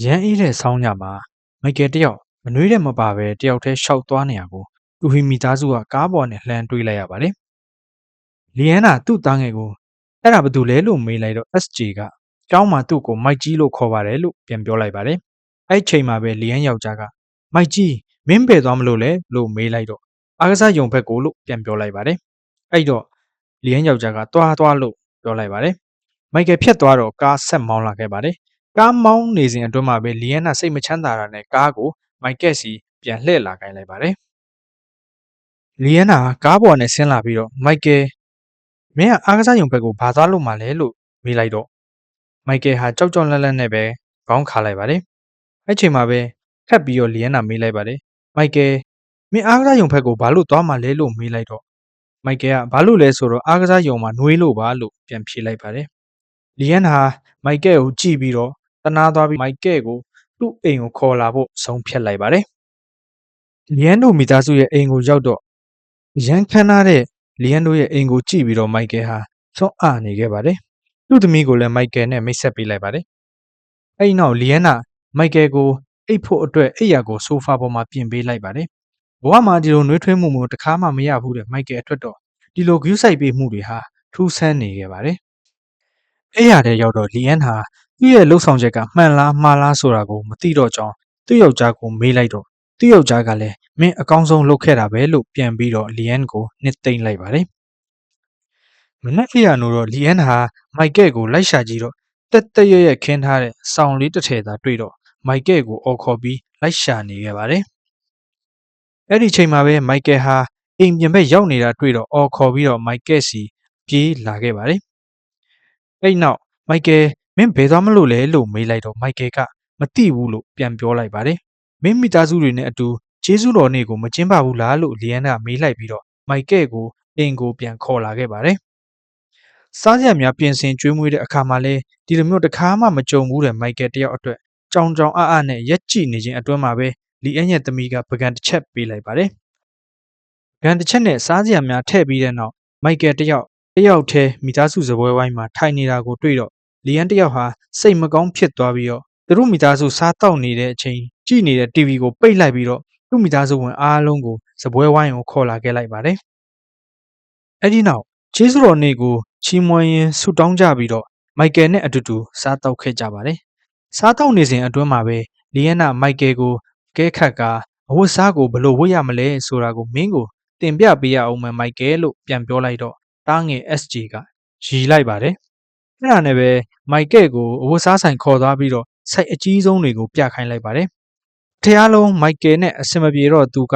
ရန်အေးတဲ့ဆောင်းညမှာမိုက်ကယ်တယောက်မနှွေးတဲ့မပါပဲတယောက်တည်းရှောက်သွားနေရကိုသူဟီမိသားစုကကားပေါ်နဲ့လှမ်းတွေးလိုက်ရပါတယ်။လီယန်နာသူ့သားငယ်ကိုအဲ့ဒါဘာတူလဲလို့မေးလိုက်တော့ SJ ကကျောင်းမှာသူ့ကိုမိုက်ကြီးလို့ခေါ်ပါတယ်လို့ပြန်ပြောလိုက်ပါတယ်။အဲ့ချိန်မှာပဲလီယန်ယောက်ျားကမိုက်ကြီးမင်းပဲသွားမလို့လဲလို့မေးလိုက်တော့အားကစားယုံဘက်ကိုလို့ပြန်ပြောလိုက်ပါတယ်။အဲ့တော့လီယန်ယောက်ျားကသွားလို့ပြောလိုက်ပါတယ်။မိုက်ကယ်ဖြတ်သွားတော့ကားဆက်မောင်းလာခဲ့ပါတယ်။ကားမောင်းနေစဉ်အတွင်းမှာပဲလီယန်နာစိတ်မချမ်းသာတာနဲ့ကားကိုမိုက်ကယ်စီပြန်လှည့်လာခိုင်းလိုက်ပါတယ်။လီယန်နာကားပေါ်နဲ့ဆင်းလာပြီးတော့မိုက်ကယ်မင်းကအားကစားယုံဘက်ကိုဘာသွားလို့မှလဲလို့မေးလိုက်တော့မိုက်ကယ်ဟာကြောက်ကြောက်လန့်လန့်နဲ့ပဲခေါင်းခါလိုက်ပါတယ်။အဲ့ချိန်မှာပဲထပ်ပြီးတော့လီယန်နာမေးလိုက်ပါတယ်။မိုက်ကယ်မင်းအားကစားယုံဘက်ကိုဘာလို့သွားမှလဲလို့မေးလိုက်တော့မိုက်ကယ်ကဘာလို့လဲဆိုတော့အားကစားယုံမှာနှွေးလို့ပါလို့ပြန်ဖြေလိုက်ပါတယ်။လီယန်နာမိုက်ကယ်ကိုကြည့်ပြီးတော့တနာသွားပြီးမိုက်ကယ်ကိုသူ့အိမ်ကိုခေါ်လာဖို့ဆုံးဖြတ်လိုက်ပါတယ်။လီယန်တို့မိသားစုရဲ့အိမ်ကိုရောက်တော့ရန်ခမ်းထားတဲ့လီယန်တို့ရဲ့အိမ်ကိုကြည့်ပြီးတော့မိုက်ကယ်ဟာစွန့်အားနေခဲ့ပါတယ်။သူ့သမီးကိုလည်းမိုက်ကယ်နဲ့မိတ်ဆက်ပေးလိုက်ပါတယ်။အဲ့နောက်လီယန်နာမိုက်ကယ်ကိုအိတ်ဖို့အတွက်အိပ်ယာကိုဆိုဖာပေါ်မှာပြင်ပေးလိုက်ပါတယ်။ဘဝမှာဒီလိုနှွေးထွေးမှုမျိုးတစ်ခါမှမရဘူးတဲ့မိုက်ကယ်အတွက်တော့ဒီလိုဂရုစိုက်ပေးမှုတွေဟာထူးဆန်းနေခဲ့ပါတယ်။အဲ့ရတဲ့ရောက်တော့လီယန်ဟာသူ့ရဲ့လှုပ်ဆောင်ချက်ကမှန်လားမှားလားဆိုတာကိုမသိတော့ကြောင်းသူ့ယောက်ျားကိုမေးလိုက်တော့သူ့ယောက်ျားကလည်းမင်းအကောင်းဆုံးလုပ်ခဲ့တာပဲလို့ပြန်ပြီးတော့လီယန်ကိုနှစ်သိမ့်လိုက်ပါတယ်။မနက်ခေတ်ရနိုးတော့လီယန်ဟာမိုက်ကယ်ကိုလိုက်ရှာကြည့်တော့တက်ရွခင်းထားတဲ့စောင်လေးတစ်ထည်သာတွေ့တော့မိုက်ကယ်ကိုအော်ခေါ်ပြီးလိုက်ရှာနေခဲ့ပါတယ်။အဲ့ဒီချိန်မှာပဲမိုက်ကယ်ဟာအိမ်ပြင်ဘက်ရောက်နေတာတွေ့တော့အော်ခေါ်ပြီးတော့မိုက်ကယ်စီပြေးလာခဲ့ပါတယ်။အဲ့နောက်မိုက်ကယ်မင်းဘယ်သွားမလို့လဲလို့မေးလိုက်တော့မိုက်ကယ်ကမသိဘူးလို့ပြန်ပြောလိုက်ပါတယ်။မင်းမိသားစုတွေနဲ့အတူကျေးဇူးတော်နေ့ကိုမကျင်းပဘူးလားလို့လီယန်ကမေးလိုက်ပြီးတော့မိုက်ကယ်ကိုအိမ်ကိုပြန်ခေါ်လာခဲ့ပါတယ်။စားစရာများပြင်ဆင်ကျွေးမွေးတဲ့အခါမှာလဲဒီလိုမျိုးတစ်ခါမှမကြုံဘူးတဲ့မိုက်ကယ်တယောက်အတွက်ကြောင်အားနဲ့ရက်ကြည့်နေခြင်းအတွင်းမှာပဲလီအန်ရဲ့သမီးကပကံတစ်ချက်ပေးလိုက်ပါတယ်။ပကံတစ်ချက်နဲ့စားစရာများထည့်ပြီးတဲ့နောက်မိုက်ကယ်တယောက်တည်းမိသားစုစပွဲဝိုင်းမှာထိုင်နေတာကိုတွေ့တော့လီယန်တယောက်ဟာစိတ်မကောင်းဖြစ်သွားပြီးတော့သူတို့မိသားစုစားတောက်နေတဲ့အချိန်ကြည့်နေတဲ့ TV ကိုပိတ်လိုက်ပြီးတော့သူ့မိသားစုဝင်အားလုံးကိုစပွဲဝိုင်းကိုခေါ်လာခဲ့လိုက်ပါတယ်။အဲ့ဒီနောက်ကျေးဇူးတော်နေ့ကိုချီးမွမ်းရင်းဆုတောင်းကြပြီးတော့မိုက်ကယ်နဲ့အတူတူစားတောက်ခဲ့ကြပါတယ်။စားတောက်နေစဉ်အတွင်းမှာပဲလီယန်နာမိုက်ကယ်ကိုကဲခတ်ကအဝတ်စားကိုဘယ်လိုဝတ်ရမလဲဆိုတာကိုမင်းကိုတင်ပြပေးရအောင်မယ်မိုက်ကယ်လို့ပြန်ပြောလိုက်တော့တားငယ် SJ ကရီလိုက်ပါတယ်။အဲ့ဒါနဲ့ပဲမိုက်ကယ်ကိုအဝတ်စားဆိုင်ခေါ်သွားပြီးတော့စိုက်အကြီးဆုံးတွေကိုပြခိုင်းလိုက်ပါတယ်။တရားလုံးမိုက်ကယ်နဲ့အဆင်မပြေတော့သူက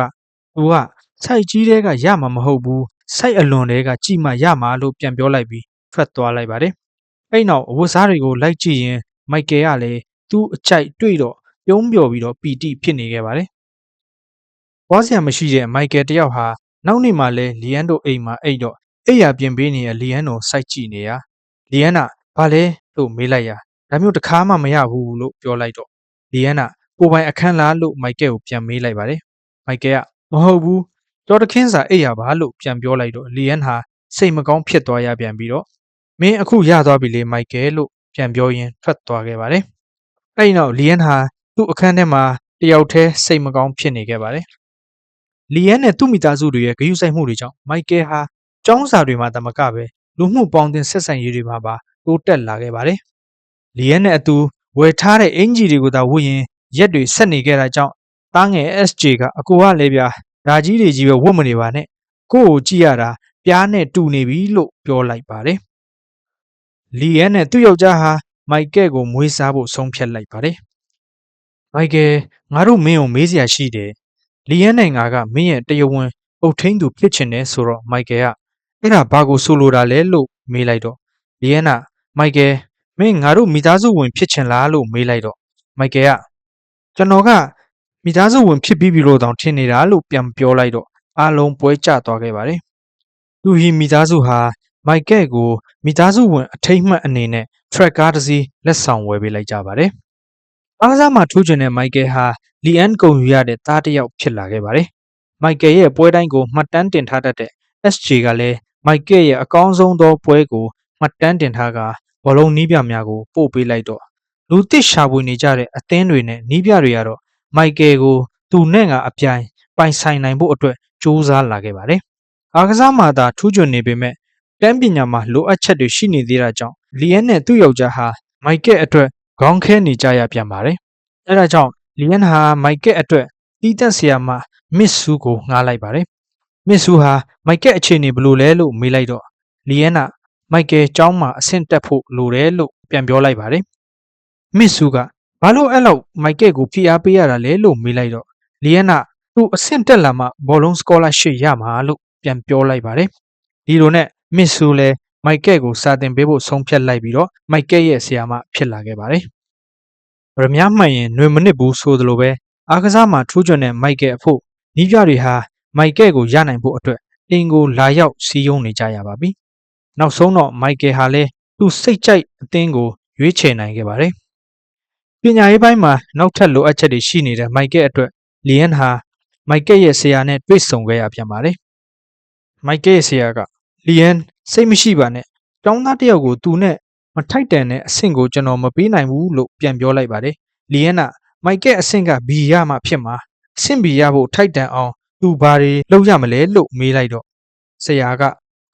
စိုက်ကြီးတဲကရမှာမဟုတ်ဘူးစိုက်အလွန်တဲကကြည်မှရမှာလို့ပြန်ပြောလိုက်ပြီးထွက်သွားလိုက်ပါတယ်။အဲ့နောက်အဝတ်စားတွေကိုလိုက်ကြည့်ရင်မိုက်ကယ်ကလည်းသူ့အကြိုက်တွေ့တော့ပြုံးပျော်ပြီးတော့ပီတိဖြစ်နေခဲ့ပါတယ်။ဘွားစရာမရှိတဲ့မိုက်ကယ်တယောက်ဟာနောက်နေ့မှလဲလီယန်တို့အိမ်မှာအိတ်တော့အိယာပြင်ပေးနေတဲ့လီယန်ကိုစိုက်ကြည့်နေရလီယန်ကဘာလဲလို့မေးလိုက်ရဒါမျိုးတစ်ခါမှမရဘူးလို့ပြောလိုက်တော့လီယန်ကကိုပိုင်အခန်းလားလို့မိုက်ကယ်ကိုပြန်မေးလိုက်ပါတယ်။မိုက်ကယ်ကမဟုတ်ဘူးတော်တခင်းစာအိယာပါလို့ပြန်ပြောလိုက်တော့လီယန်ဟာစိတ်မကောင်းဖြစ်သွားရပြန်ပြီးတော့မင်းအခုရသွားပြီလေမိုက်ကယ်လို့ပြန်ပြောရင်းထွက်သွားခဲ့ပါတယ်။အဲ့နောက်လီယန်ဟာသူ့အခန်းထဲမှာတယောက်တည်းစိတ်မကောင်းဖြစ်နေခဲ့ပါတယ်။လီယန်နဲ့သူ့မိသားစုတွေရဲ့ဂရုစိုက်မှုတွေကြောင့်မိုက်ကယ်ဟာကျောင်းစာတွေမှာတမကပဲလူမှုပေါင်းတင်ဆက်ဆံရေးတွေမှာပါတိုးတက်လာခဲ့ပါတယ်။လီယန်နဲ့အတူဝယ်ထားတဲ့အင်ဂျီတွေကိုသာဝတ်ရင်ရက်တွေဆက်နေခဲ့တာကြောင့်တားငယ် SJ ကအကိုကလည်းဗျာဓာကြီးတွေကြီးပဲဝတ်မနေပါနဲ့ကို့ကိုကြည့်ရတာပြားနဲ့တူနေပြီလို့ပြောလိုက်ပါတယ်။လီယန်နဲ့သူ့ယောက်ျားဟာမိုက်ကယ်ကိုမွေးစားဖို့ဆုံးဖြတ်လိုက်ပါတယ်။မိုက်ကယ်ငါတို့မင်းကိုမေးစရာရှိတယ်။လီယန်နဲ့ငါကမင်းရဲ့တရားဝင်အုတ်ထင်းသူဖြစ်ချင်တယ်ဆိုတော့မိုက်ကယ်ကအဲ့ဒါဘာကိုဆိုလိုတာလဲလို့မေးလိုက်တော့လီယန်ကမိုက်ကယ်မင်းငါတို့မိသားစုဝင်ဖြစ်ချင်လားလို့မေးလိုက်တော့မိုက်ကယ်ကကျွန်တော်ကမိသားစုဝင်ဖြစ်ပြီးပြီလို့တောင်ထင်နေတာလို့ပြန်ပြောလိုက်တော့အားလုံးပွဲကျသွားခဲ့ပါတယ်။သူဟီမိသားစုဟာမိုက်ကယ်ကိုမိသားစုဝင်အထိတ်မှတ်အနေနဲ့ track ကားတစ်စီးလက်ဆောင်ဝယ်ပေးလိုက်ကြပါတယ်။အားကစားမှာထိုးချင်တဲ့မိုက်ကယ်ဟာလီအန်ကုံယူရတဲ့သားတစ်ယောက်ဖြစ်လာခဲ့ပါတယ်။မိုက်ကယ်ရဲ့ပွဲတိုင်းကိုမှတ်တမ်းတင်ထားတတ်တဲ့ SJ ကလည်းမိုက်ကယ်ရဲ့အကောင်းဆုံးသောပွဲကိုမှတ်တမ်းတင်ထားကဘောလုံးနီးပြများကိုပို့ပေးလိုက်တော့ လူသစ်ရှာဖွေနေကြတဲ့အသင်းတွေနဲ့နီးပြတွေကတော့မိုက်ကယ်ကိုသူနဲ့ကအပြိုင်ပိုင်ဆိုင်နိုင်ဖို့အတွက်စူးစမ်းလာခဲ့ပါတယ်။အားကစားမှာသာထူးချွန်နေပေမဲ့တန်းပညာမှာလိုအပ်ချက်တွေရှိနေသေးတာကြောင့်လီယန်နဲ့သူ့ယောက်ျားဟာမိုက်ကယ်အတွက်ခေါင်းခဲနေကြရပြန်ပါတယ်။အဲဒါကြောင့်လီယန်ဟာမိုက်ကယ်အတွက်တီးတက်ဆရာမမစ်ဆူကိုငှားလိုက်ပါတယ်။မစ်ဆူဟာမိုက်ကယ်အခြေအနေဘယ်လိုလဲလို့မေးလိုက်တော့လီယန်ကမိုက်ကယ်ကျောင်းမှာအဆင့်တက်ဖို့လိုတယ်လို့ပြန်ပြောလိုက်ပါတယ်။မစ်ဆူကဘာလို့အဲ့လောက်မိုက်ကယ်ကိုဖိအားပေးရတာလဲလို့မေးလိုက်တော့လီယန်ကသူအဆင့်တက်လာမှဘောလုံးစကောလာရှစ်ရမှာလို့ပြန်ပြောလိုက်ပါတယ်။ဒီလိုနဲ့မစ်ဆူလည်းမိုက်ကယ်ကိုစာတင်ပေးဖို့ဆုံးဖြတ်လိုက်ပြီးတော့မိုက်ကယ်ရဲ့ဆရာမဖြစ်လာခဲ့ပါတယ်။ဗရမ ्या မှန်ရင်ຫນွေမနစ်ဘူးဆိုသလိုပဲအားကစားမှာထူးချွန်တဲ့မိုက်ကယ်အဖို့နီးပြတွေဟာမိုက်ကယ်ကိုရနိုင်ဖို့အတွက်အင်ကိုလာရောက်စီးယုံနေကြရပါပြီ။နောက်ဆုံးတော့မိုက်ကယ်ဟာလည်းသူစိတ်ကြိုက်အသင်းကိုရွေးချယ်နိုင်ခဲ့ပါတယ်။ပညာရေးပိုင်းမှာနောက်ထပ်လိုအပ်ချက်တွေရှိနေတဲ့မိုက်ကယ်အတွက်လီယန်ဟာမိုက်ကယ်ရဲ့ဆရာနဲ့တွေ့ဆုံခဲ့ရပြန်ပါတယ်။မိုက်ကယ်ရဲ့ဆရာကလီယန်စိတ်မရှိပါနဲ့ကျောင်းသားတစ်ယောက်ကိုသူနဲ့မထိုက်တန်တဲ့အဆင့်ကိုကျွန်တော်မပေးနိုင်ဘူးလို့ပြန်ပြောလိုက်ပါတယ်။လီယန်ကမိုက်ကယ်အဆင့်က B ရမှဖြစ်မှာအဆင့် B ရဖို့ထိုက်တန်အောင်သူဘာတွေလုပ်ရမလဲလို့မေးလိုက်တော့ဆရာက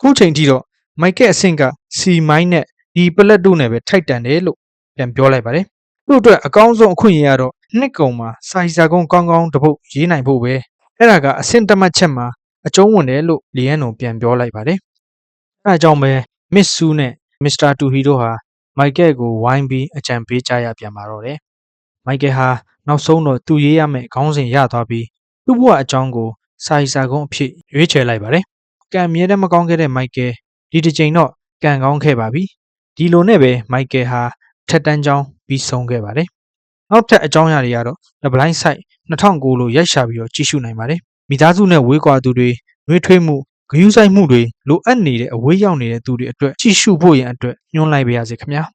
ခုချိန်ထိတော့မိုက်ကယ်အဆင့်က C မိုင်းနဲ့ဒီပလက်တို့နဲ့ပဲထိုက်တန်တယ်လို့ပြန်ပြောလိုက်ပါတယ်။သူ့အတွက်အကောင်းဆုံးအခွင့်အရေးကတော့နှစ်ကုံမှာစာရီစာကုန်းကောင်းကောင်းတစ်ပုဒ်ရေးနိုင်ဖို့ပဲအဲ့ဒါကအဆင့်တမတ်ချက်မှာအကျုံးဝင်တယ်လို့လီယန်ကိုပြန်ပြောလိုက်ပါတယ်။အဲဒါကြောင့်ပဲမစ်ဆူနဲ့မစ္စတာတူဟီတို့ဟာမိုက်ကယ်ကိုဝိုင်းပြီးအကြံပေးကြရပြန်ပါတော့တယ်။မိုက်ကယ်ဟာနောက်ဆုံးတော့သူရေးရမယ့်ခေါင်းစဉ်ရသွားပြီးသူ့ဘဝအကြောင်းကိုစာရီစာကုန်းအဖြစ်ရွေးချယ်လိုက်ပါတယ်။ကံမြဲတဲ့မကောင်းခဲ့တဲ့မိုက်ကယ်ဒီတစ်ချိန်တော့ကံကောင်းခဲ့ပါပြီ။ဒီလိုနဲ့ပဲမိုက်ကယ်ဟာထက်တန်းကျောင်းပြီးဆုံးခဲ့ပါတယ်။နောက်ထပ်အကြောင်းအရာတွေကတော့ The Blind Side 2009လို့ရိုက်ရှာပြီးတော့ကြည့်ရှုနိုင်ပါတယ်။မိသားစုနဲ့ဝေးကွာသူတွေနှွေးထွေးမှုဂရုစိုက်မှုတွေလိုအပ်နေတဲ့အဝေးရောက်နေတဲ့သူတွေအတွက်ကြည့်ရှုဖို့ရန်အတွက်ညွှန်လိုက်ပါရစေခင်ဗျာ။